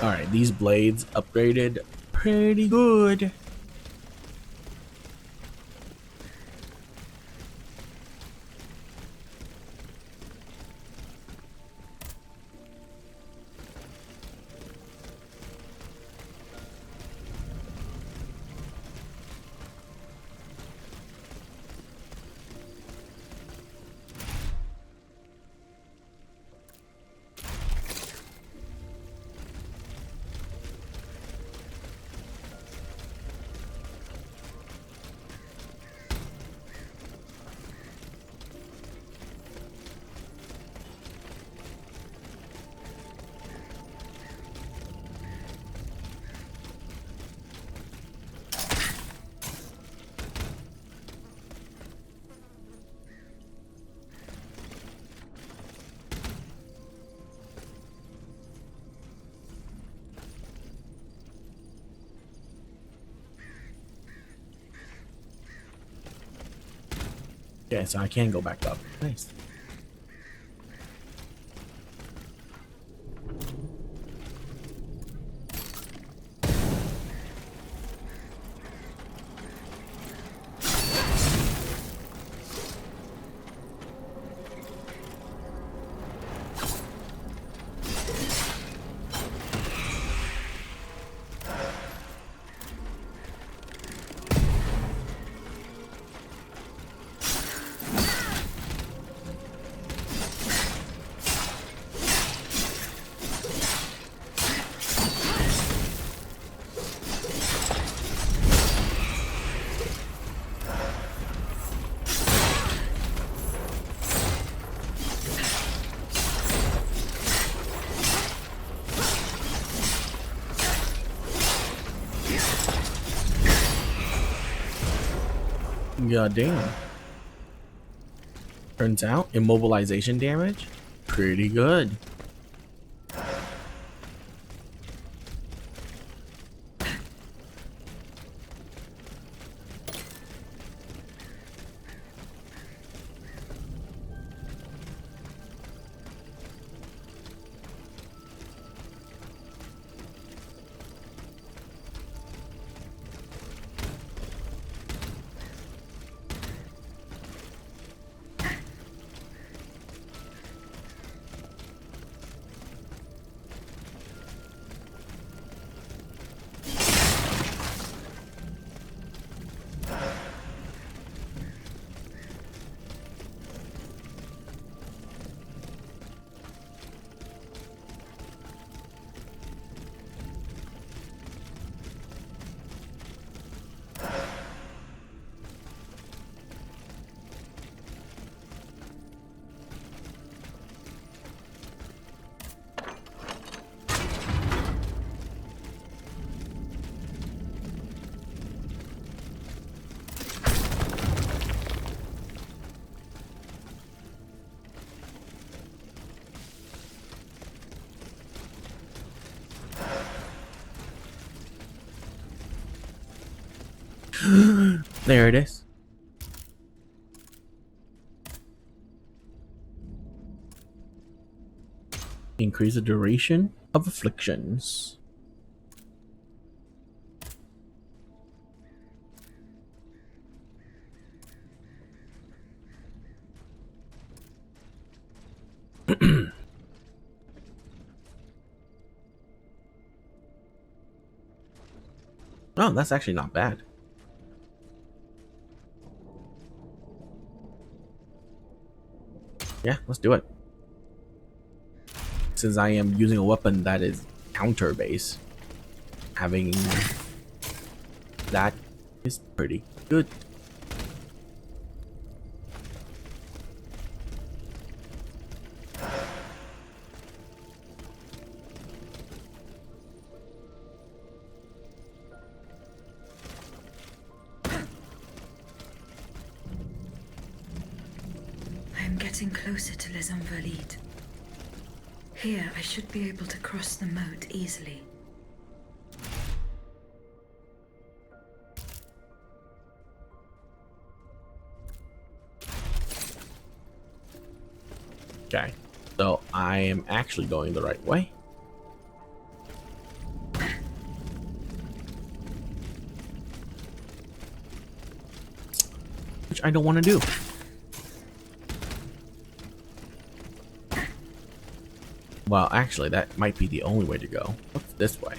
Alright, these blades upgraded pretty good. Okay, so I can go back up. Nice. God damn. Turns out immobilization damage, pretty good. There it is. Increase the duration of afflictions. Oh, that's actually not bad. Yeah, let's do it. Since I am using a weapon that is counter base, having that is pretty good. I'm getting closer to Les Invalides. Here, I should be able to cross the moat easily. Okay, so I am actually going the right way. I don't want to do. Well, actually, that might be the only way to go. What's this way?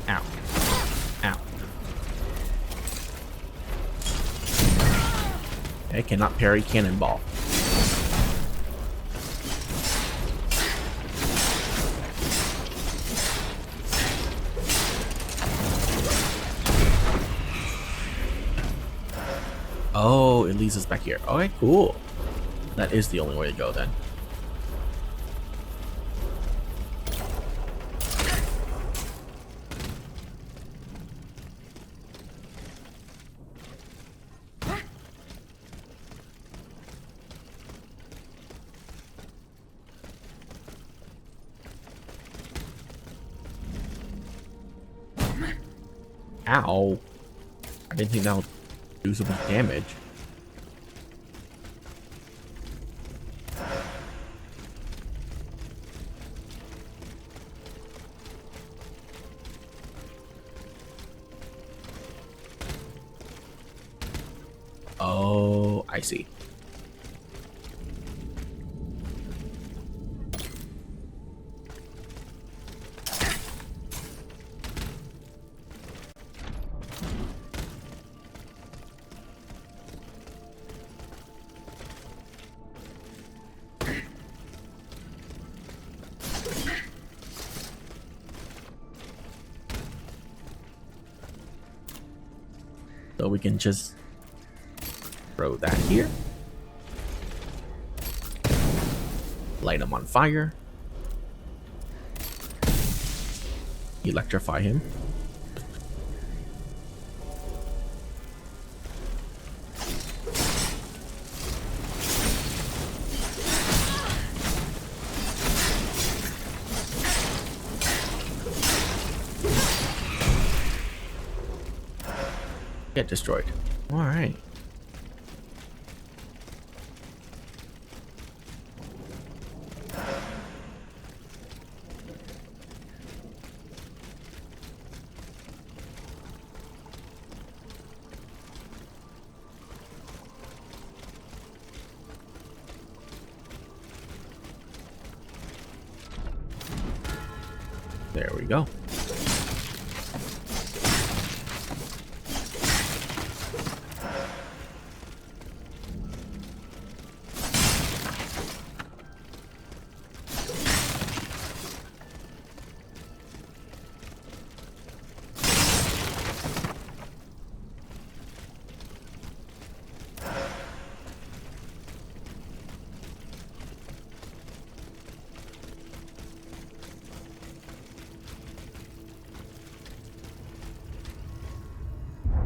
Ow. Ow. I cannot parry cannonball. Oh, it leads us back here. Okay, cool. That is the only way to go then. Ow. I didn't think that would do so much damage. Oh, I see. So we can just throw that here. Light him on fire. Electrify him. Get destroyed. All right. There we go.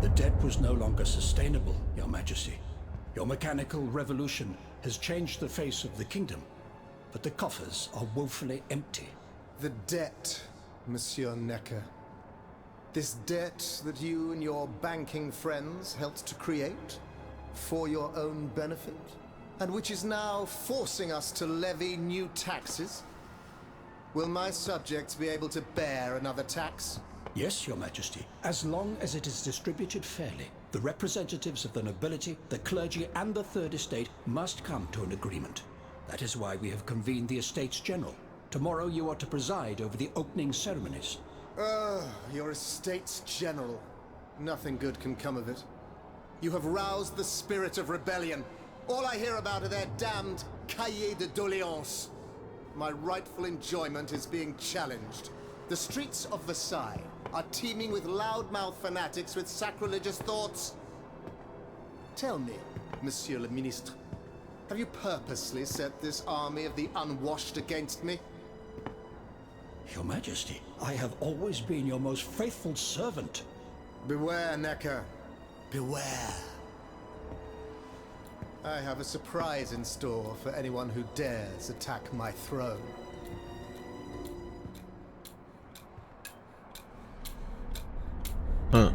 The debt was no longer sustainable, Your Majesty. Your mechanical revolution has changed the face of the kingdom, but the coffers are woefully empty. The debt, Monsieur Necker. This debt that you and your banking friends helped to create for your own benefit, and which is now forcing us to levy new taxes. Will my subjects be able to bear another tax? Yes, Your Majesty, as long as it is distributed fairly. The representatives of the nobility, the clergy, and the Third Estate must come to an agreement. That is why we have convened the Estates General. Tomorrow you are to preside over the opening ceremonies. Your Estates General. Nothing good can come of it. You have roused the spirit of rebellion. All I hear about are their damned cahiers de doléances. My rightful enjoyment is being challenged. The streets of Versailles are teeming with loudmouth fanatics with sacrilegious thoughts. Tell me, Monsieur le Ministre, have you purposely set this army of the unwashed against me? Your Majesty, I have always been your most faithful servant. Beware, Necker. Beware. I have a surprise in store for anyone who dares attack my throne. Huh.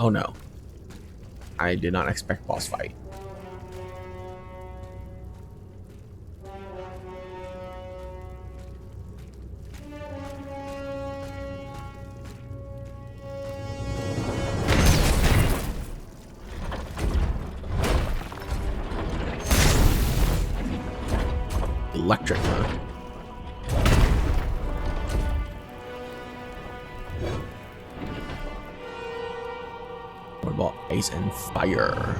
Oh no. I did not expect boss fight. Electric, huh? What about ice and fire?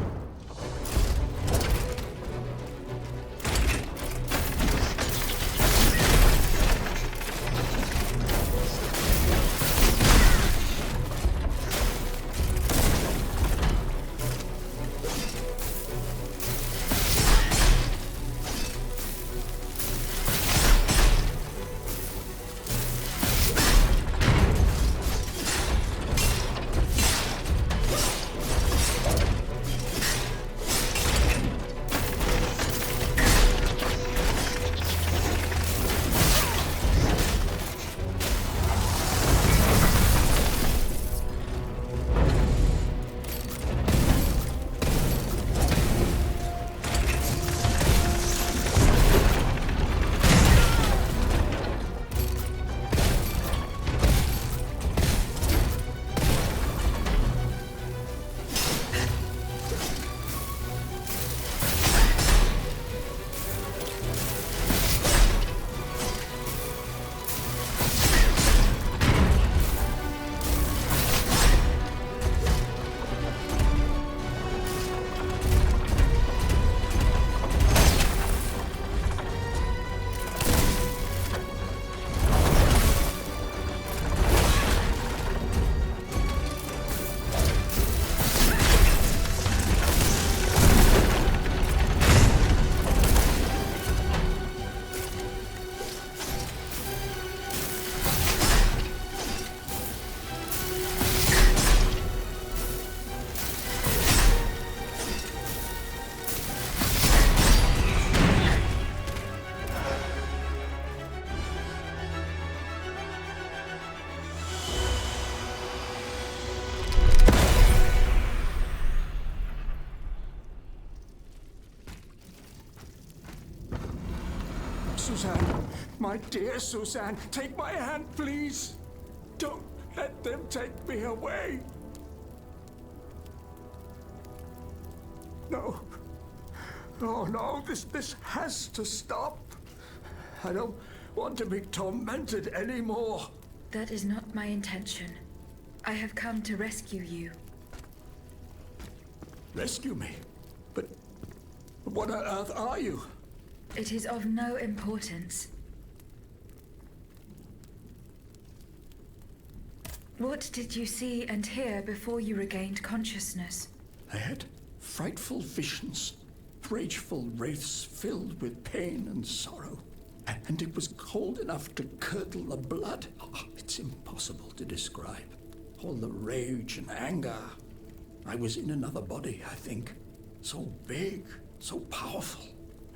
Suzanne, my dear Suzanne, take my hand, please. Don't let them take me away. No. Oh, no, this has to stop. I don't want to be tormented anymore. That is not my intention. I have come to rescue you. Rescue me? But what on earth are you? It is of no importance. What did you see and hear before you regained consciousness? I had frightful visions, rageful wraiths filled with pain and sorrow. And it was cold enough to curdle the blood. Oh, it's impossible to describe. All the rage and anger. I was in another body, I think. So big, so powerful.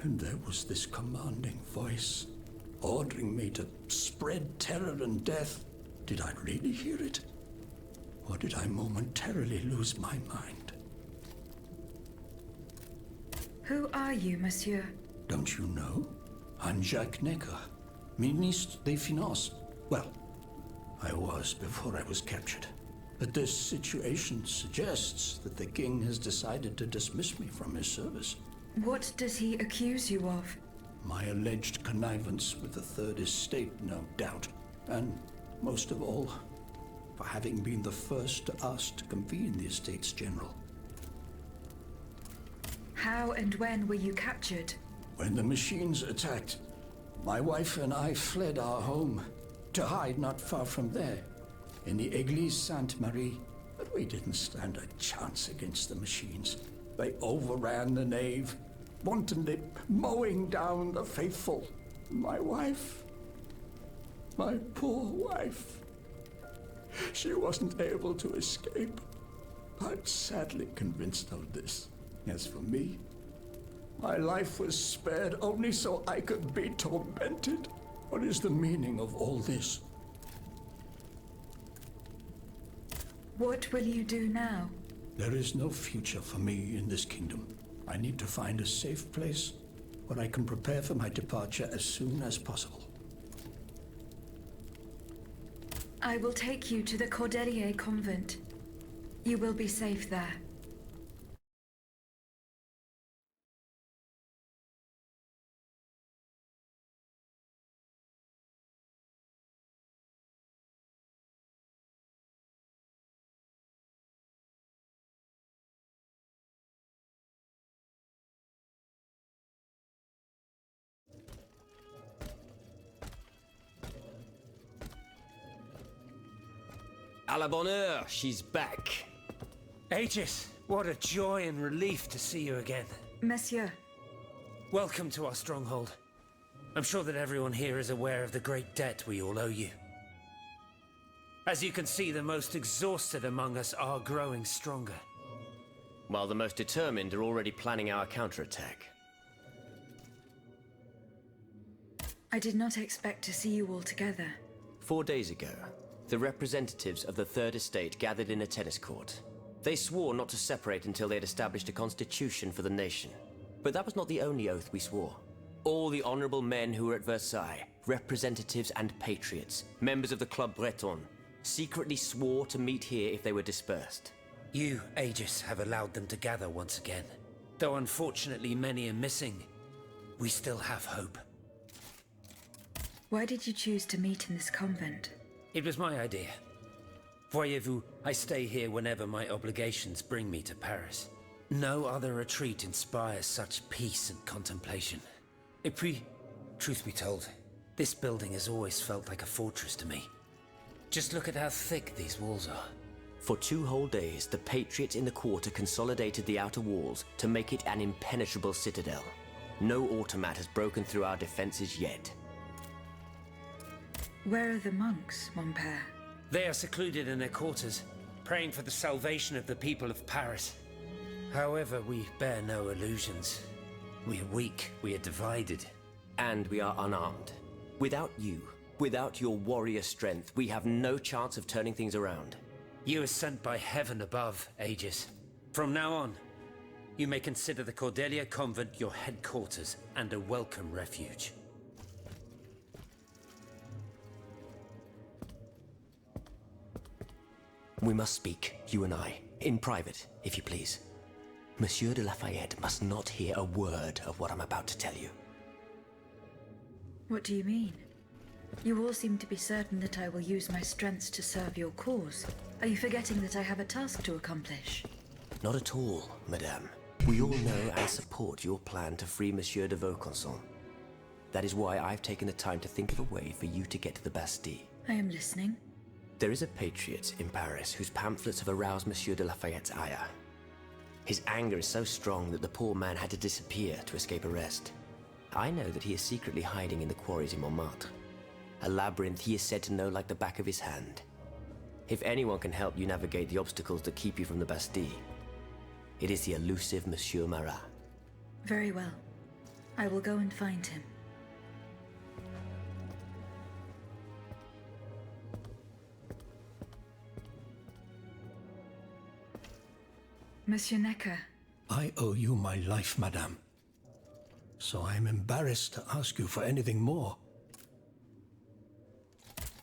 And there was this commanding voice, ordering me to spread terror and death. Did I really hear it? Or did I momentarily lose my mind? Who are you, monsieur? Don't you know? I'm Jacques Necker, Ministre des Finances. Well, I was before I was captured. But this situation suggests that the king has decided to dismiss me from his service. What does he accuse you of? My alleged connivance with the Third Estate, no doubt. And most of all, for having been the first to ask to convene the Estates General. How and when were you captured? When the machines attacked, my wife and I fled our home to hide not far from there, in the Église Sainte-Marie. But we didn't stand a chance against the machines. They overran the nave, wantonly mowing down the faithful. My wife, my poor wife, she wasn't able to escape. I'm sadly convinced of this. As for me, my life was spared only so I could be tormented. What is the meaning of all this? What will you do now? There is no future for me in this kingdom. I need to find a safe place where I can prepare for my departure as soon as possible. I will take you to the Cordelier convent. You will be safe there. À la bonne heure, she's back. Aegis, what a joy and relief to see you again. Monsieur, Welcome to our stronghold. I'm sure that everyone here is aware of the great debt we all owe you. As you can see, the most exhausted among us are growing stronger. While the most determined are already planning our counterattack. I did not expect to see you all together. 4 days ago, the representatives of the Third Estate gathered in a tennis court. They swore not to separate until they had established a constitution for the nation. But that was not the only oath we swore. All the honorable men who were at Versailles, representatives and patriots, members of the Club Breton, secretly swore to meet here if they were dispersed. You, Aegis, have allowed them to gather once again. Though unfortunately many are missing, we still have hope. Why did you choose to meet in this convent? It was my idea. Voyez-vous, I stay here whenever my obligations bring me to Paris. No other retreat inspires such peace and contemplation. Et puis, truth be told, this building has always felt like a fortress to me. Just look at how thick these walls are. For 2 whole days, the patriots in the quarter consolidated the outer walls to make it an impenetrable citadel. No automat has broken through our defenses yet. Where are the monks, mon père? They are secluded in their quarters, praying for the salvation of the people of Paris. However, we bear no illusions. We are weak, we are divided. And we are unarmed. Without you, without your warrior strength, we have no chance of turning things around. You are sent by heaven above, Aegis. From now on, you may consider the Cordelia Convent your headquarters and a welcome refuge. We must speak, you and I, in private, if you please. Monsieur de Lafayette must not hear a word of what I'm about to tell you. What do you mean? You all seem to be certain that I will use my strengths to serve your cause. Are you forgetting that I have a task to accomplish? Not at all, madame. We all know and support your plan to free Monsieur de Vaucanson. That is why I've taken the time to think of a way for you to get to the Bastille. I am listening. There is a patriot in Paris whose pamphlets have aroused Monsieur de Lafayette's ire. His anger is so strong that the poor man had to disappear to escape arrest. I know that he is secretly hiding in the quarries in Montmartre. A labyrinth he is said to know like the back of his hand. If anyone can help you navigate the obstacles that keep you from the Bastille, it is the elusive Monsieur Marat. Very well. I will go and find him. Monsieur Necker. I owe you my life, madame. So I am embarrassed to ask you for anything more.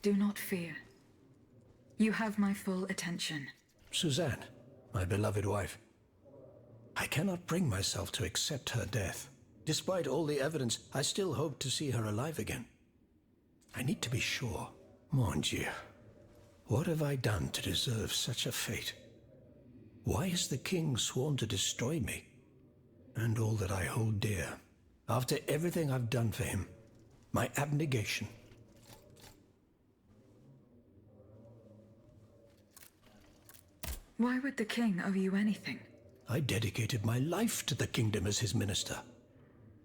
Do not fear. You have my full attention. Suzanne, my beloved wife. I cannot bring myself to accept her death. Despite all the evidence, I still hope to see her alive again. I need to be sure. Mon Dieu. What have I done to deserve such a fate? Why has the king sworn to destroy me? And all that I hold dear. After everything I've done for him. My abnegation. Why would the king owe you anything? I dedicated my life to the kingdom as his minister.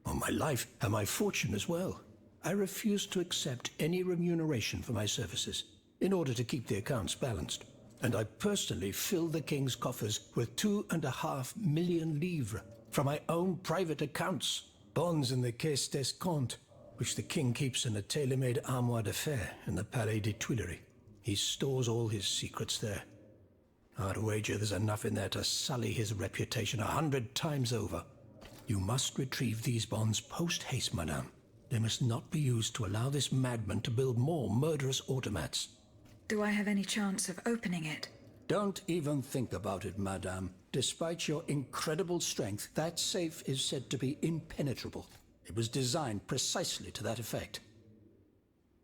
Well, my life and my fortune as well. I refuse to accept any remuneration for my services in order to keep the accounts balanced. And I personally filled the king's coffers with 2.5 million livres from my own private accounts, bonds in the Caisse d'Escompte, which the king keeps in a tailor-made armoire d'affaires in the Palais des Tuileries. He stores all his secrets there. I'd wager there's enough in there to sully his reputation 100 times over. You must retrieve these bonds post-haste, madame. They must not be used to allow this madman to build more murderous automats. Do I have any chance of opening it? Don't even think about it, madame. Despite your incredible strength, that safe is said to be impenetrable. It was designed precisely to that effect.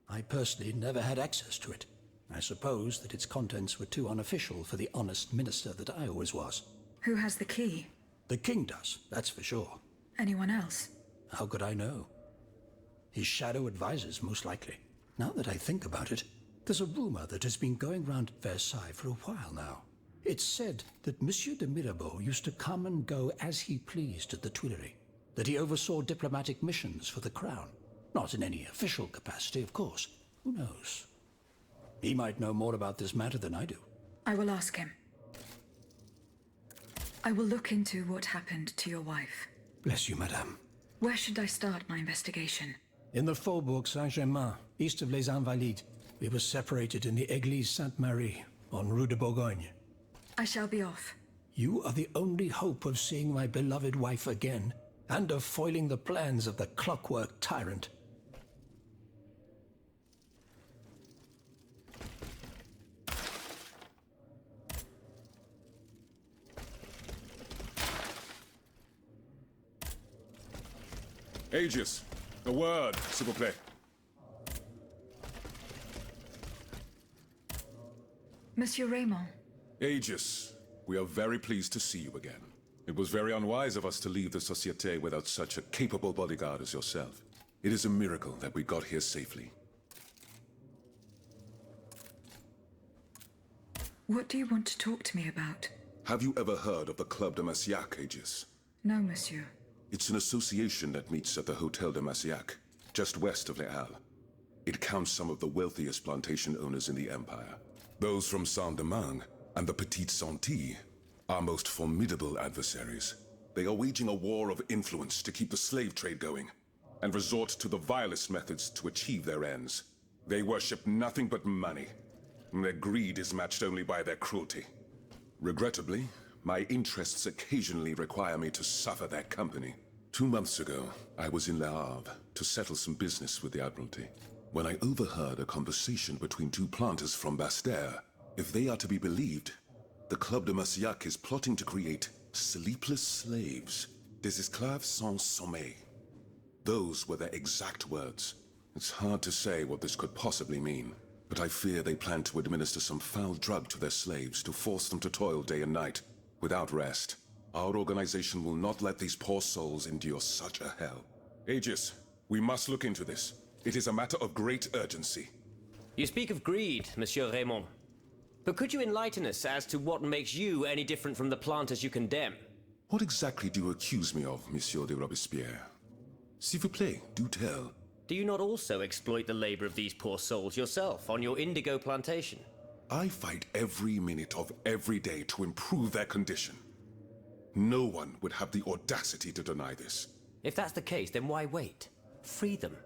I personally never had access to it. I suppose that its contents were too unofficial for the honest minister that I always was. Who has the key? The king does, that's for sure. Anyone else? How could I know? His shadow advisors, most likely. Now that I think about it, there's a rumor that has been going round Versailles for a while now. It's said that Monsieur de Mirabeau used to come and go as he pleased at the Tuileries, that he oversaw diplomatic missions for the crown. Not in any official capacity, of course. Who knows? He might know more about this matter than I do. I will ask him. I will look into what happened to your wife. Bless you, madame. Where should I start my investigation? In the Faubourg Saint-Germain, east of Les Invalides. We were separated in the Église Sainte-Marie, on Rue de Bourgogne. I shall be off. You are the only hope of seeing my beloved wife again, and of foiling the plans of the clockwork tyrant. Aegis, a word, s'il vous plaît. Monsieur Raymond. Aegis, we are very pleased to see you again. It was very unwise of us to leave the Société without such a capable bodyguard as yourself. It is a miracle that we got here safely. What do you want to talk to me about? Have you ever heard of the Club de Massiac, Aegis? No, monsieur. It's an association that meets at the Hotel de Massiac, just west of Les Halles. It counts some of the wealthiest plantation owners in the Empire. Those from Saint-Domingue and the Petite Santé are most formidable adversaries. They are waging a war of influence to keep the slave trade going, and resort to the vilest methods to achieve their ends. They worship nothing but money, and their greed is matched only by their cruelty. Regrettably, my interests occasionally require me to suffer their company. 2 months ago, I was in Le Havre to settle some business with the Admiralty, when I overheard a conversation between 2 planters from Bastère. If they are to be believed, the Club de Massiac is plotting to create sleepless slaves, des esclaves sans sommeil. Those were their exact words. It's hard to say what this could possibly mean, but I fear they plan to administer some foul drug to their slaves to force them to toil day and night, without rest. Our organization will not let these poor souls endure such a hell. Aegis, we must look into this. It is a matter of great urgency. You speak of greed, Monsieur Raymond. But could you enlighten us as to what makes you any different from the planters you condemn? What exactly do you accuse me of, Monsieur de Robespierre? S'il vous plaît, do tell. Do you not also exploit the labor of these poor souls yourself on your indigo plantation? I fight every minute of every day to improve their condition. No one would have the audacity to deny this. If that's the case, then why wait? Free them.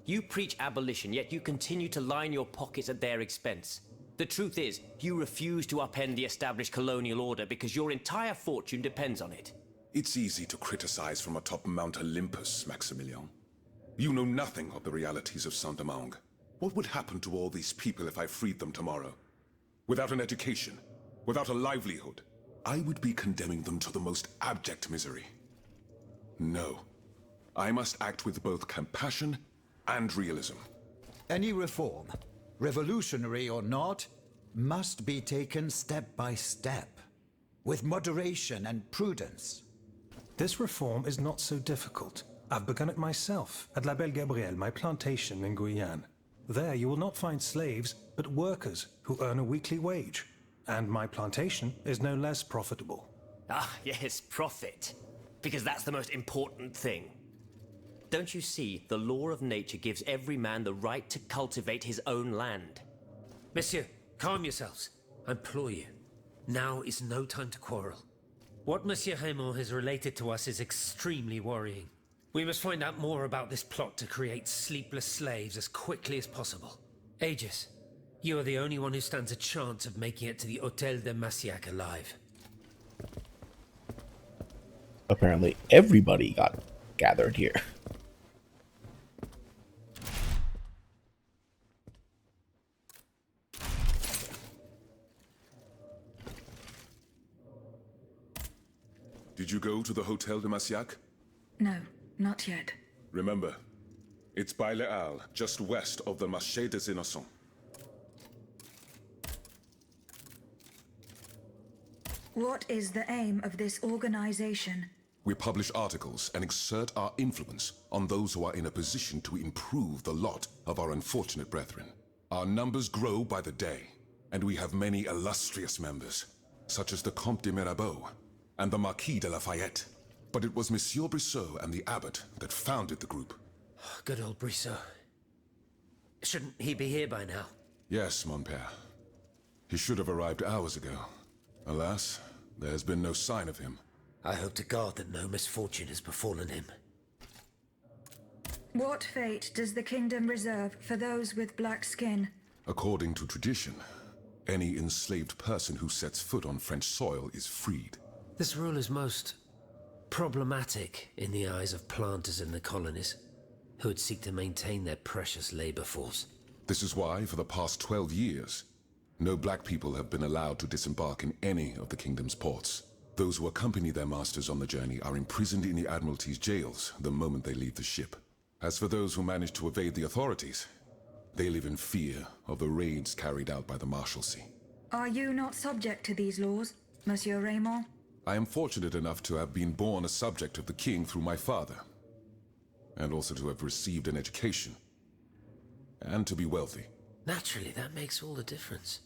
You preach abolition, yet you continue to line your pockets at their expense. The truth is, you refuse to upend the established colonial order because your entire fortune depends on it. It's easy to criticize from atop Mount Olympus, Maximilian. You know nothing of the realities of Saint-Domingue. What would happen to all these people if I freed them tomorrow? Without an education, without a livelihood, I would be condemning them to the most abject misery. No. I must act with both compassion and realism. Any reform, revolutionary or not, must be taken step by step, with moderation and prudence. This reform is not so difficult. I've begun it myself at La Belle Gabrielle, my plantation in Guyane. There you will not find slaves, but workers who earn a weekly wage. And my plantation is no less profitable. Ah, yes, profit. Because that's the most important thing. Don't you see, the law of nature gives every man the right to cultivate his own land? Monsieur, calm yourselves. I implore you. Now is no time to quarrel. What Monsieur Raymond has related to us is extremely worrying. We must find out more about this plot to create sleepless slaves as quickly as possible. Aegis, You are the only one who stands a chance of making it to the Hôtel de Massiac alive. Apparently, everybody got gathered here. Did you go to the Hotel de Massiac? No, not yet. Remember, it's by Les Halles, just west of the Marché des Innocents. What is the aim of this organization? We publish articles and exert our influence on those who are in a position to improve the lot of our unfortunate brethren. Our numbers grow by the day, and we have many illustrious members, such as the Comte de Mirabeau and the Marquis de Lafayette. But it was Monsieur Brissot and the abbot that founded the group. Good old Brissot. Shouldn't he be here by now? Yes, mon père. He should have arrived hours ago. Alas, there has been no sign of him. I hope to God that no misfortune has befallen him. What fate does the kingdom reserve for those with black skin? According to tradition, any enslaved person who sets foot on French soil is freed. This rule is most problematic in the eyes of planters in the colonies, who would seek to maintain their precious labor force. This is why, for the past 12 years, no black people have been allowed to disembark in any of the kingdom's ports. Those who accompany their masters on the journey are imprisoned in the Admiralty's jails the moment they leave the ship. As for those who manage to evade the authorities, they live in fear of the raids carried out by the Marshalsea. Are you not subject to these laws, Monsieur Raymond? I am fortunate enough to have been born a subject of the king through my father, and also to have received an education, and to be wealthy. Naturally, that makes all the difference.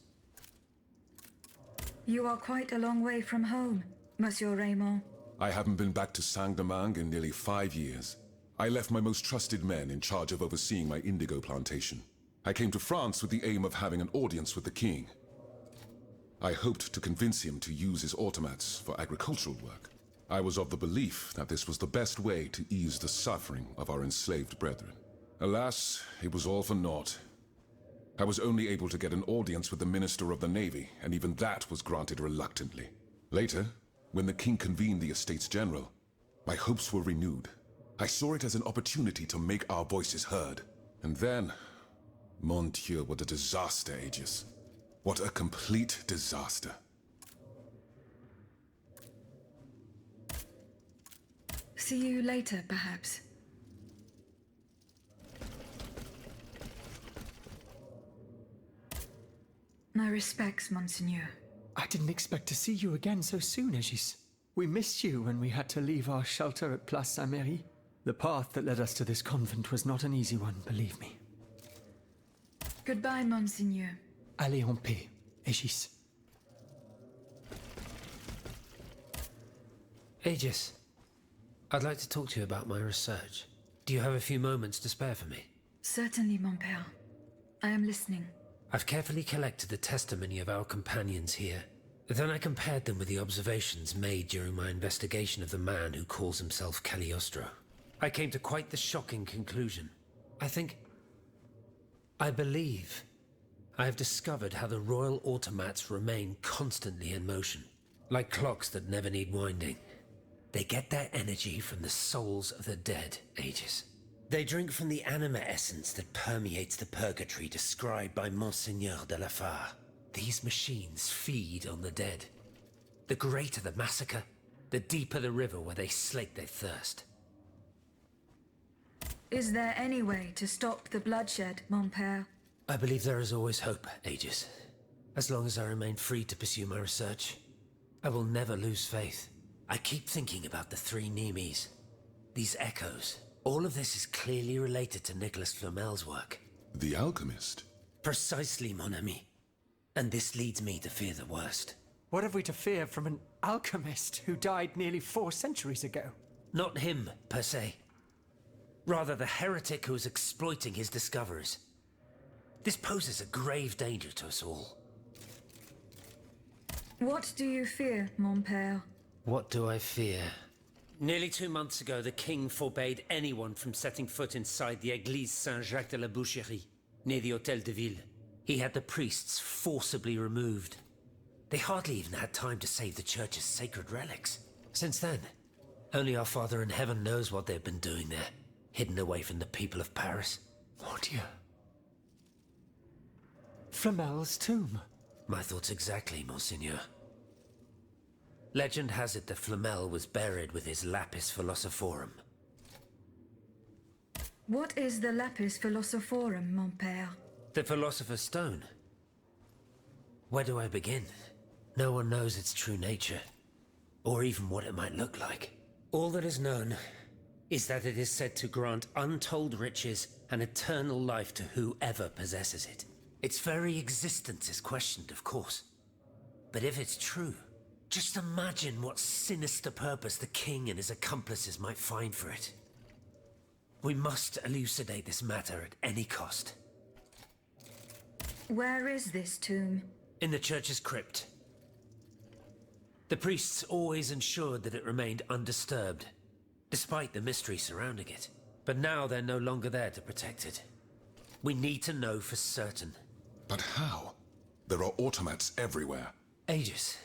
You are quite a long way from home, Monsieur Raymond. I haven't been back to Saint-Domingue in nearly 5 years. I left my most trusted men in charge of overseeing my indigo plantation. I came to France with the aim of having an audience with the king. I hoped to convince him to use his automats for agricultural work. I was of the belief that this was the best way to ease the suffering of our enslaved brethren. Alas, it was all for naught. I was only able to get an audience with the Minister of the Navy, and even that was granted reluctantly. Later, when the king convened the Estates General, my hopes were renewed. I saw it as an opportunity to make our voices heard. And then, mon Dieu, what a disaster, Aegis. What a complete disaster. See you later, perhaps. My respects, Monseigneur. I didn't expect to see you again so soon, Aegis. We missed you when we had to leave our shelter at Place Saint-Méry. The path that led us to this convent was not an easy one, believe me. Goodbye, Monseigneur. Allez en paix, Aegis. Aegis, I'd like to talk to you about my research. Do you have a few moments to spare for me? Certainly, mon père. I am listening. I've carefully collected the testimony of our companions here. Then I compared them with the observations made during my investigation of the man who calls himself Cagliostro. I came to quite the shocking conclusion. I believe I have discovered how the royal automats remain constantly in motion, like clocks that never need winding. They get their energy from the souls of the dead, Aegis. They drink from the anima essence that permeates the purgatory described by Monseigneur de la Fare. These machines feed on the dead. The greater the massacre, the deeper the river where they slake their thirst. Is there any way to stop the bloodshed, mon père? I believe there is always hope, Aegis. As long as I remain free to pursue my research, I will never lose faith. I keep thinking about the three Nemes. These echoes. All of this is clearly related to Nicholas Flamel's work. The alchemist? Precisely, mon ami. And this leads me to fear the worst. What have we to fear from an alchemist who died nearly 4 centuries ago? Not him, per se. Rather the heretic who is exploiting his discoveries. This poses a grave danger to us all. What do you fear, mon père? What do I fear? Nearly 2 months ago, the king forbade anyone from setting foot inside the Église Saint-Jacques de la Boucherie, near the Hôtel de Ville. He had the priests forcibly removed. They hardly even had time to save the church's sacred relics. Since then, only our Father in Heaven knows what they've been doing there, hidden away from the people of Paris. Oh dear. Flamel's tomb. My thoughts exactly, Monseigneur. Legend has it that Flamel was buried with his lapis philosophorum. What is the lapis philosophorum, mon père? The Philosopher's Stone. Where do I begin? No one knows its true nature, or even what it might look like. All that is known is that it is said to grant untold riches and eternal life to whoever possesses it. Its very existence is questioned, of course. But if it's true, just imagine what sinister purpose the king and his accomplices might find for it. We must elucidate this matter at any cost. Where is this tomb? In the church's crypt. The priests always ensured that it remained undisturbed, despite the mystery surrounding it. But now they're no longer there to protect it. We need to know for certain. But how? There are automats everywhere. Aegis,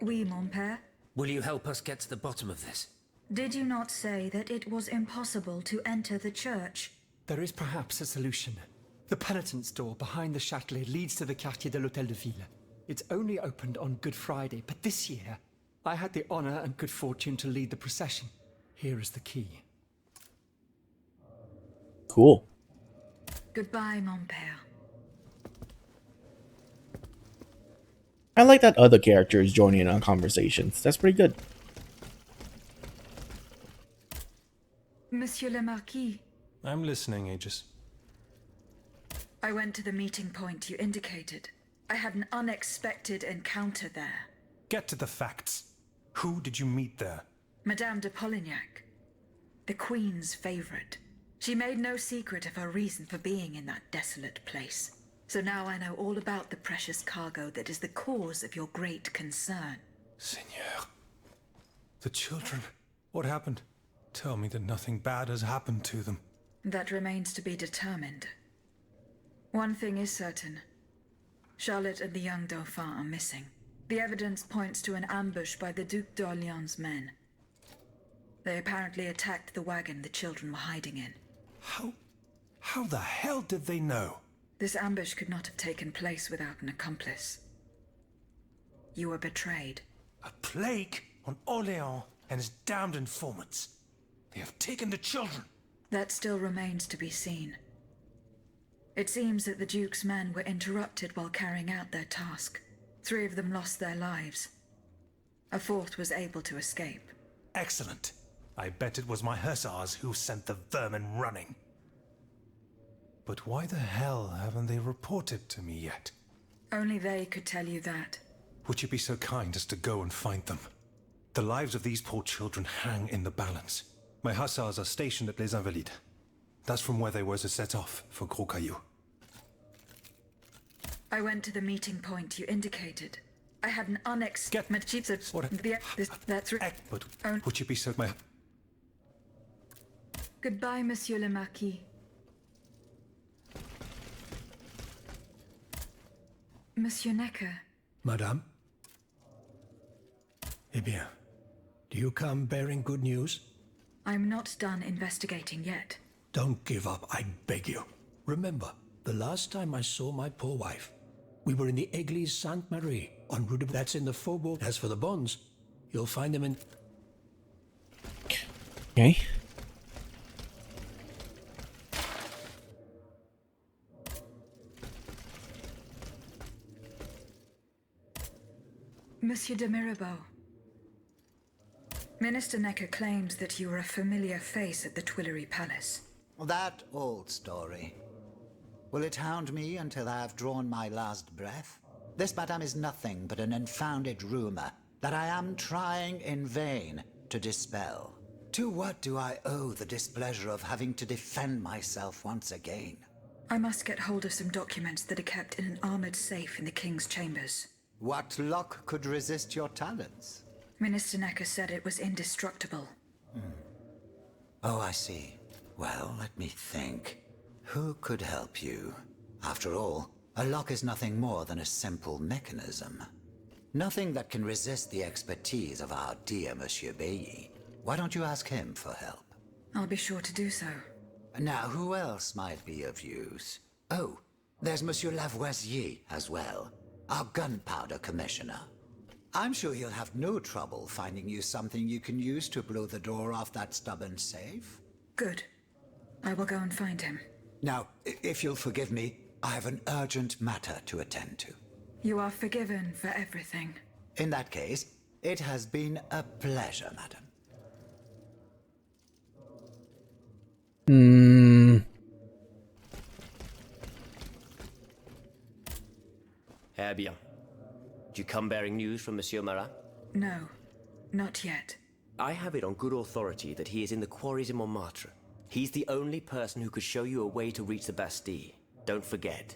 Oui, mon père. will you help us get to the bottom of this? Did you not say that it was impossible to enter the church? There is perhaps a solution. The penitent's door behind the Châtelet leads to the Quartier de l'Hôtel de Ville. It's only opened on Good Friday, but this year, I had the honor and good fortune to lead the procession. Here is the key. Cool. Goodbye, mon père. I like that other characters joining in on conversations. That's pretty good. Monsieur le Marquis, I'm listening, Aegis. I went to the meeting point you indicated. I had an unexpected encounter there. Get to the facts. Who did you meet there? Madame de Polignac, the Queen's favorite. She made no secret of her reason for being in that desolate place. So now I know all about the precious cargo that is the cause of your great concern. Seigneur. The children. What happened? Tell me that nothing bad has happened to them. That remains to be determined. One thing is certain. Charlotte and the young Dauphin are missing. The evidence points to an ambush by the Duc d'Orléans' men. They apparently attacked the wagon the children were hiding in. How the hell did they know? This ambush could not have taken place without an accomplice. You were betrayed. A plague on Orléans and his damned informants. They have taken the children. That still remains to be seen. It seems that the Duke's men were interrupted while carrying out their task. 3 of them lost their lives. A 4th was able to escape. Excellent. I bet it was my hussars who sent the vermin running. But why the hell haven't they reported to me yet? Only they could tell you that. Would you be so kind as to go and find them? The lives of these poor children hang in the balance. My hussars are stationed at Les Invalides. That's from where they were to set off for Gros Caillou. I went to the meeting point you indicated. I had an unexpected... That's right. But would you be so... Goodbye, Monsieur le Marquis. Monsieur Necker. Madame? Eh bien, do you come bearing good news? I'm not done investigating yet. Don't give up, I beg you. Remember, the last time I saw my poor wife, we were in the Église Sainte-Marie on Rue de... That's in the Faubourg. As for the bonds, you'll find them in... Okay. Monsieur de Mirabeau. Minister Necker claims that you were a familiar face at the Tuileries Palace. That old story. Will it hound me until I have drawn my last breath? This, madame, is nothing but an unfounded rumor that I am trying in vain to dispel. To what do I owe the displeasure of having to defend myself once again? I must get hold of some documents that are kept in an armored safe in the King's chambers. What luck could resist your talents? Minister Necker said it was indestructible. Oh, I see. Well, let me think. Who could help you? After all, A lock is nothing more than a simple mechanism. Nothing that can resist the expertise of our dear Monsieur Bailly. Why don't you ask him for help? I'll be sure to do so. Now, who else might be of use? Oh, there's Monsieur Lavoisier as well, our gunpowder commissioner. I'm sure he'll have no trouble finding you something you can use to blow the door off that stubborn safe. Good. I will go and find him. Now, if you'll forgive me, I have an urgent matter to attend to. You are forgiven for everything. In that case, it has been a pleasure, madam. Eh bien. Do you come bearing news from Monsieur Marat? No, not yet. I have it on good authority that he is in the quarries in Montmartre. He's the only person who could show you a way to reach the Bastille. Don't forget.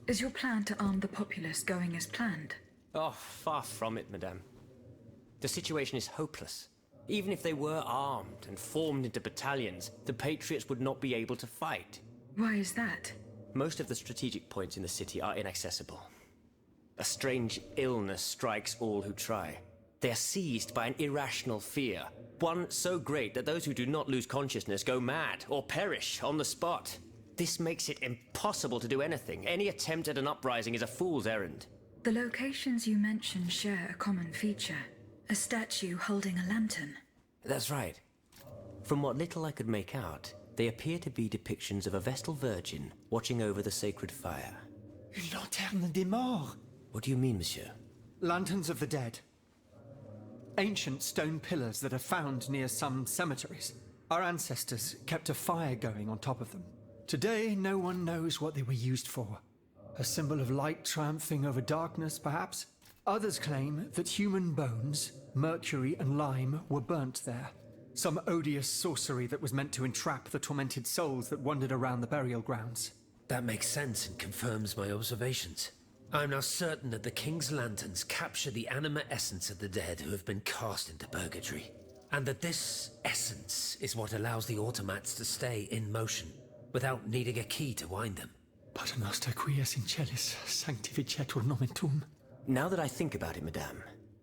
Is your plan to arm the populace going as planned? Oh, far from it, madame. The situation is hopeless. Even if they were armed and formed into battalions, the Patriots would not be able to fight. Why is that? Most of the strategic points in the city are inaccessible. A strange illness strikes all who try. They are seized by an irrational fear, one so great that those who do not lose consciousness go mad or perish on the spot. This makes it impossible to do anything. Any attempt at an uprising is a fool's errand. The locations you mentioned share a common feature. A statue holding a lantern. That's right. From what little I could make out, they appear to be depictions of a Vestal Virgin watching over the sacred fire. Une lanterne des morts. What do you mean, monsieur? Lanterns of the dead. Ancient stone pillars that are found near some cemeteries. Our ancestors kept a fire going on top of them. Today, no one knows what they were used for. A symbol of light triumphing over darkness, perhaps? Others claim that human bones, mercury and lime, were burnt there. Some odious sorcery that was meant to entrap the tormented souls that wandered around the burial grounds. That makes sense and confirms my observations. I'm now certain that the King's lanterns capture the anima essence of the dead who have been cast into purgatory, and that this essence is what allows the automats to stay in motion, without needing a key to wind them. Pater noster qui es in celis, sanctificetur nomen tuum. Now that I think about it, madame,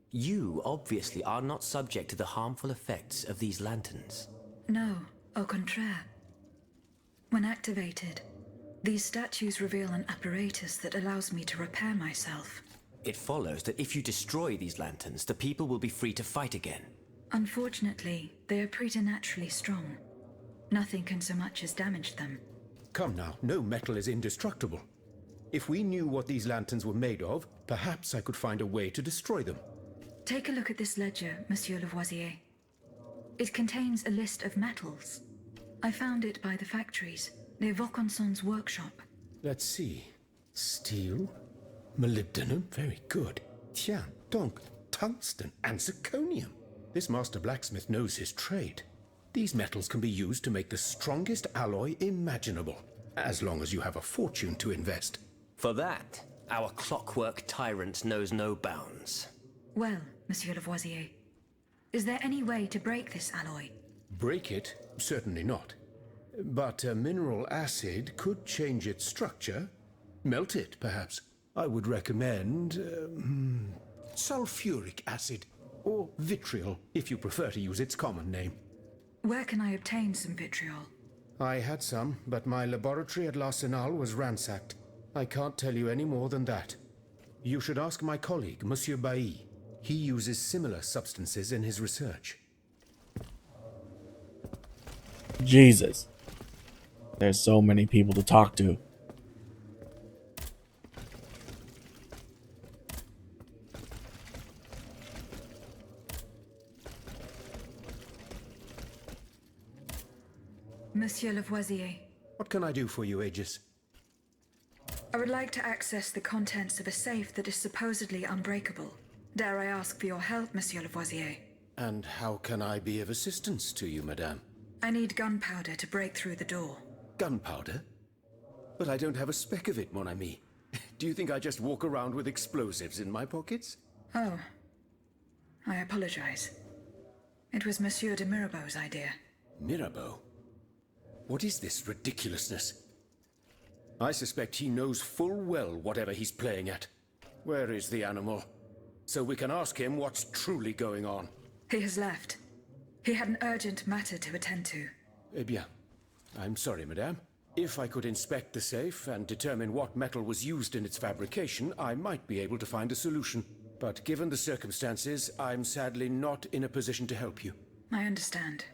you obviously are not subject to the harmful effects of these lanterns. No, au contraire. When activated, these statues reveal an apparatus that allows me to repair myself. It follows that if you destroy these lanterns, the people will be free to fight again. Unfortunately, they are preternaturally strong. Nothing can so much as damage them. Come now, no metal is indestructible. If we knew what these lanterns were made of, perhaps I could find a way to destroy them. Take a look at this ledger, Monsieur Lavoisier. It contains a list of metals. I found it by the factories, near Vaucanson's workshop. Let's see. Steel, molybdenum, very good. Tiens, donc, tungsten and zirconium. This master blacksmith knows his trade. These metals can be used to make the strongest alloy imaginable, as long as you have a fortune to invest. For that, our clockwork tyrant knows no bounds. Well, Monsieur Lavoisier, is there any way to break this alloy? Break it? Certainly not. But a mineral acid could change its structure. Melt it, perhaps. I would recommend sulfuric acid, or vitriol, if you prefer to use its common name. Where can I obtain some vitriol? I had some, but my laboratory at l'Arsenal was ransacked. I can't tell you any more than that. You should ask my colleague, Monsieur Bailly. He uses similar substances in his research. Jesus. There's so many people to talk to. Monsieur Lavoisier, What can I do for you, Aegis? I would like to access the contents of a safe that is supposedly unbreakable. Dare I ask for your help, Monsieur Lavoisier? And how can I be of assistance to you, madame? I need gunpowder to break through the door. Gunpowder? But I don't have a speck of it, mon ami. Do you think I just walk around with explosives in my pockets? Oh. I apologize. It was Monsieur de Mirabeau's idea. Mirabeau? What is this ridiculousness? I suspect he knows full well whatever he's playing at. Where is the animal? So we can ask him what's truly going on. He has left. He had an urgent matter to attend to. Eh bien, I'm sorry, madame. If I could inspect the safe and determine what metal was used in its fabrication, I might be able to find a solution. But given the circumstances, I'm sadly not in a position to help you. I understand.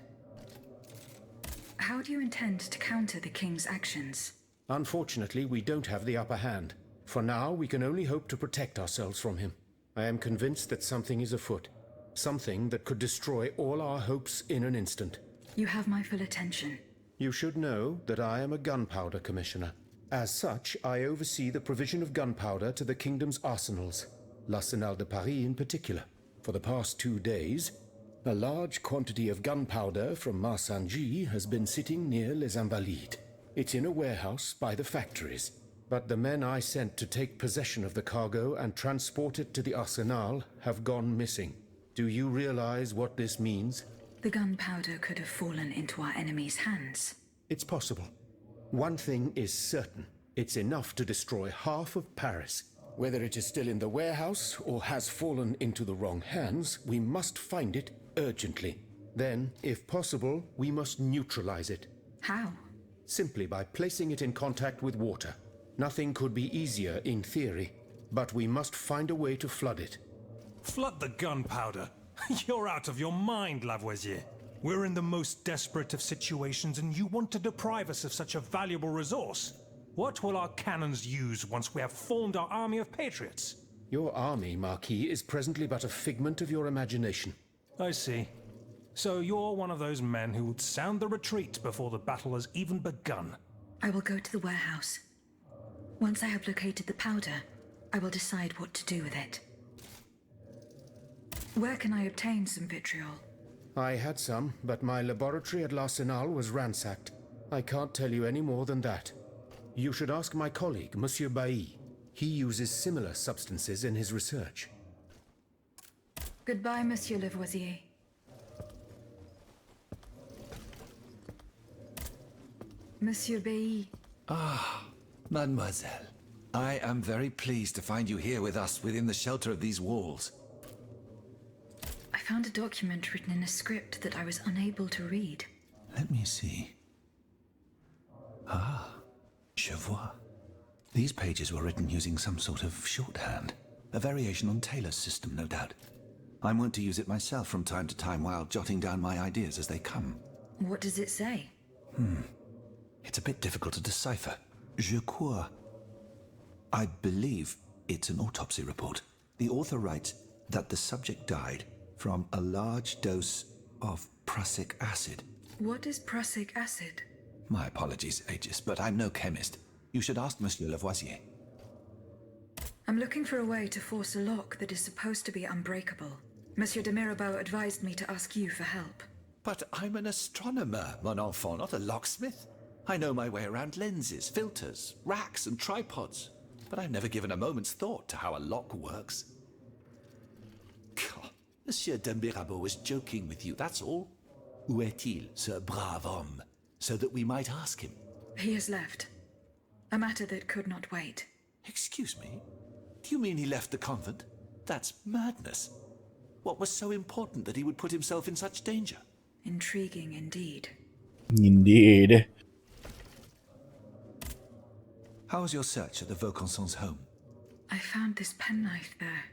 How do you intend to counter the king's actions? Unfortunately, we don't have the upper hand. For now, we can only hope to protect ourselves from him. I am convinced that something is afoot. Something that could destroy all our hopes in an instant. You have my full attention. You should know that I am a gunpowder commissioner. As such, I oversee the provision of gunpowder to the kingdom's arsenals, l'Arsenal de Paris in particular. For the past 2 days, a large quantity of gunpowder from Marsangy has been sitting near Les Invalides. It's in a warehouse by the factories, but the men I sent to take possession of the cargo and transport it to the Arsenal have gone missing. Do you realize what this means? The gunpowder could have fallen into our enemy's hands. It's possible. One thing is certain. It's enough to destroy half of Paris. Whether it is still in the warehouse or has fallen into the wrong hands, we must find it urgently. Then, if possible, we must neutralize it. How? Simply by placing it in contact with water. Nothing could be easier in theory, but we must find a way to flood it. Flood the gunpowder? You're out of your mind, Lavoisier. We're in the most desperate of situations and you want to deprive us of such a valuable resource? What will our cannons use once we have formed our army of patriots? Your army, Marquis, is presently but a figment of your imagination. I see. So you're one of those men who would sound the retreat before the battle has even begun. I will go to the warehouse. Once I have located the powder, I will decide what to do with it. Where can I obtain some vitriol? I had some, but my laboratory at l'Arsenal was ransacked. I can't tell you any more than that. You should ask my colleague, Monsieur Bailly. He uses similar substances in his research. Goodbye, Monsieur Lavoisier. Monsieur Bailly. Ah, mademoiselle. I am very pleased to find you here with us within the shelter of these walls. I found a document written in a script that I was unable to read. Let me see. Ah, je vois. These pages were written using some sort of shorthand. A variation on Taylor's system, no doubt. I'm wont to use it myself from time to time while jotting down my ideas as they come. What does it say? It's a bit difficult to decipher. Je crois. I believe it's an autopsy report. The author writes that the subject died from a large dose of prussic acid. What is prussic acid? My apologies, Aegis, but I'm no chemist. You should ask Monsieur Lavoisier. I'm looking for a way to force a lock that is supposed to be unbreakable. Monsieur de Mirabeau advised me to ask you for help. But I'm an astronomer, mon enfant, not a locksmith. I know my way around lenses, filters, racks, and tripods. But I've never given a moment's thought to how a lock works. God, Monsieur de Mirabeau was joking with you, that's all. Où est-il, ce brave homme? So that we might ask him. He has left. A matter that could not wait. Excuse me? Do you mean he left the convent? That's madness. What was so important that he would put himself in such danger? Intriguing indeed. Indeed. How was your search at the Vaucansons' home? I found this penknife there.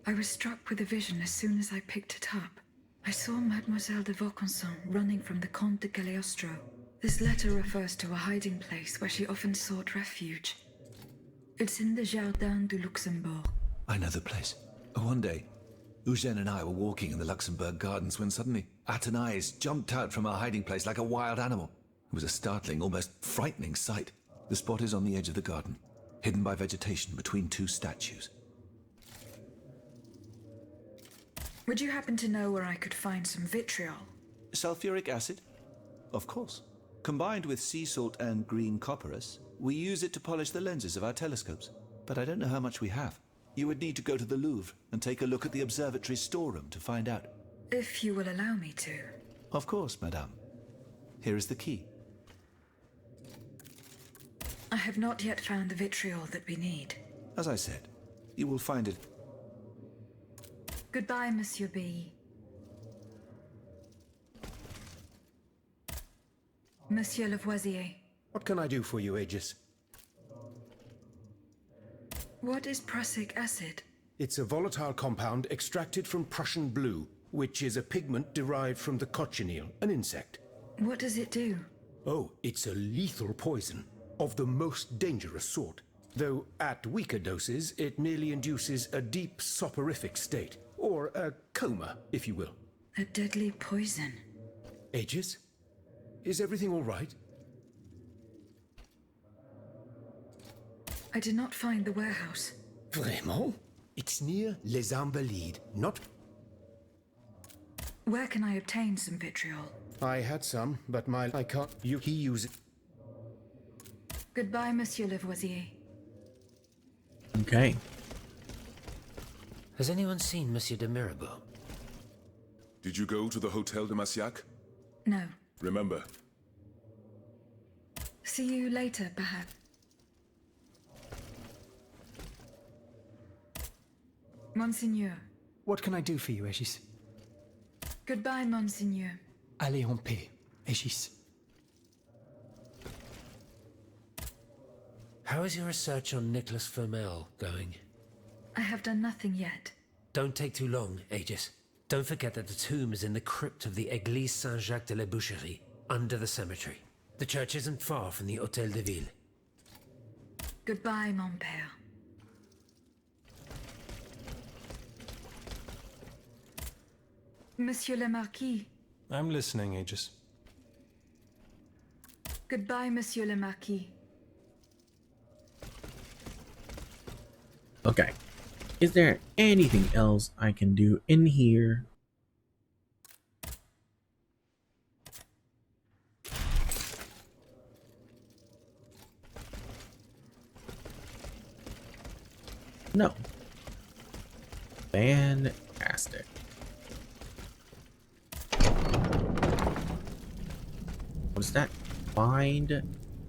I was struck with a vision as soon as I picked it up. I saw Mademoiselle de Vaucanson running from the Comte de Cagliostro. This letter refers to a hiding place where she often sought refuge. It's in the Jardin du Luxembourg. I know the place. One day, Eugène and I were walking in the Luxembourg gardens when suddenly Athénais jumped out from our hiding place like a wild animal. It was a startling, almost frightening sight. The spot is on the edge of the garden, hidden by vegetation between two statues. Would you happen to know where I could find some vitriol? Sulfuric acid? Of course. Combined with sea salt and green copperas, we use it to polish the lenses of our telescopes. But I don't know how much we have. You would need to go to the Louvre and take a look at the observatory's storeroom to find out. If you will allow me to. Of course, madame. Here is the key. I have not yet found the vitriol that we need. As I said, you will find it. Goodbye, Monsieur B. Monsieur Lavoisier. What can I do for you, Aegis? What is prussic acid? It's a volatile compound extracted from Prussian blue, which is a pigment derived from the cochineal, an insect. What does it do? Oh, it's a lethal poison, of the most dangerous sort. Though at weaker doses, it merely induces a deep soporific state, or a coma, if you will. A deadly poison. Aegis? Is everything all right? I did not find the warehouse. Vraiment? It's near Les Invalides, not... Where can I obtain some vitriol? I had some, but I can't... He use it. Goodbye, Monsieur Lavoisier. Okay. Has anyone seen Monsieur de Mirabeau? Did you go to the Hotel de Massiac? No. Remember. See you later, perhaps. Monseigneur. What can I do for you, Aegis? Goodbye, Monseigneur. Allez en paix, Aegis. How is your research on Nicholas Flamel going? I have done nothing yet. Don't take too long, Aegis. Don't forget that the tomb is in the crypt of the Église Saint-Jacques de la Boucherie, under the cemetery. The church isn't far from the Hôtel de Ville. Goodbye, mon père. Monsieur le Marquis. I'm listening, Aegis. Goodbye, Monsieur le Marquis. Okay. Is there anything else I can do in here? No. Fantastic. What is that? Find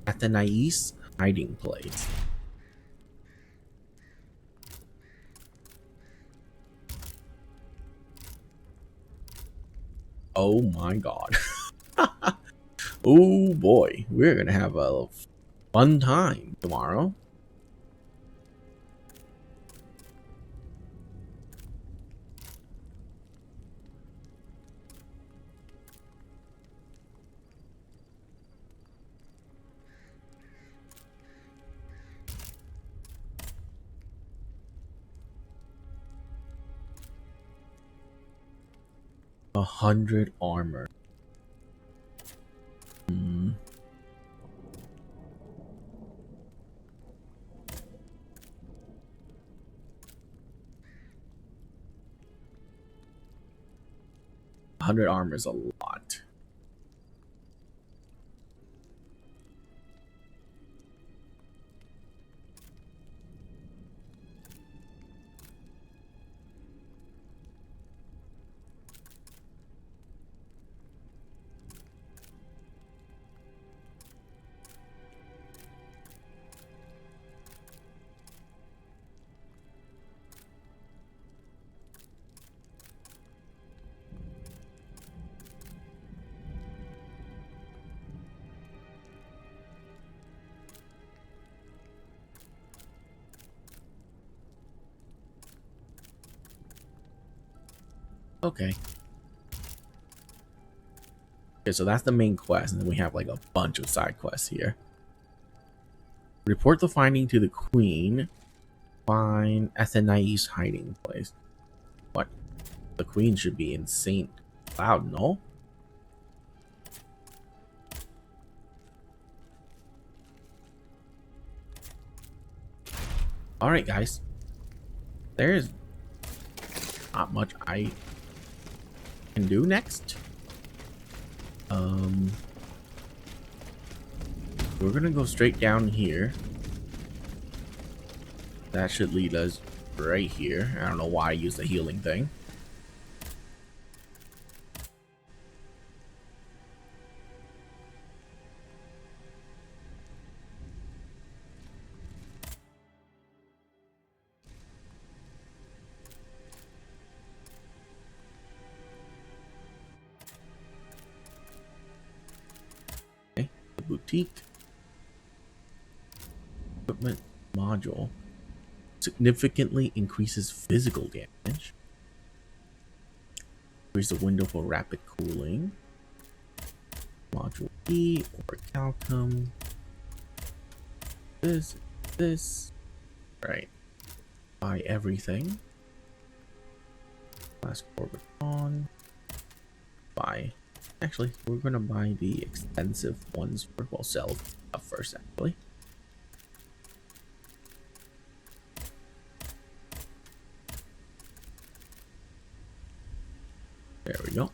Athenais hiding place. Oh my god. Oh boy, we're gonna have a fun time tomorrow. A 100 armor. 100 armor is a lot. Okay. Okay, so that's the main quest, and then we have like a bunch of side quests here. Report the finding to the queen. Find Athenais' hiding place. What? The queen should be in St. Cloud, no? Alright, guys. There's not much I can do next. We're gonna go straight down here. That should lead us right here. I don't know why I used the healing thing. boutique. Equipment module. Significantly increases physical damage. Here's the window for rapid cooling. Module E or calcum. This. Right. Buy everything. Last orbit on. Buy. Actually, we're gonna buy the expensive ones for, well, sell stuff first, actually. There we go.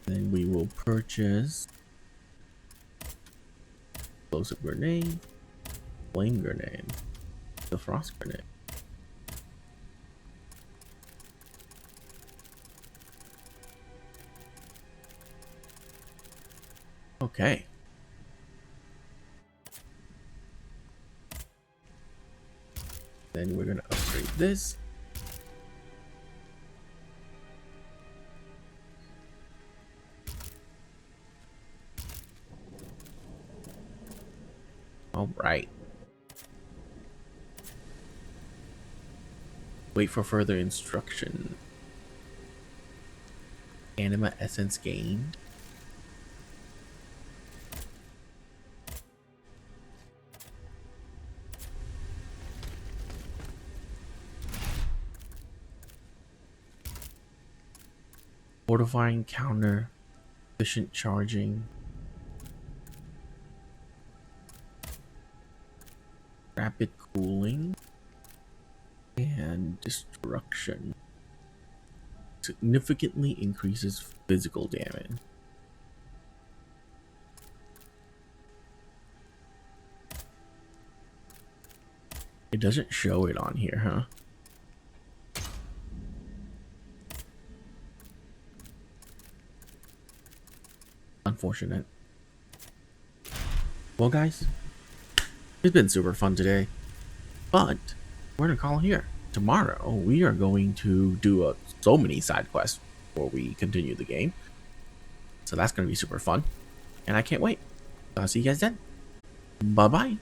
Then we will purchase explosive grenade, flame grenade, the frost grenade. Okay. Then we're gonna upgrade this. All right. Wait for further instruction. Anima essence gained. Fortifying counter, efficient charging, rapid cooling, and destruction. Significantly increases physical damage. It doesn't show it on here, huh? Unfortunate. Well, guys, it's been super fun today, but we're gonna call it here. Tomorrow we are going to do so many side quests before we continue the game, so that's gonna be super fun, and I can't wait. I'll see you guys then. Bye bye.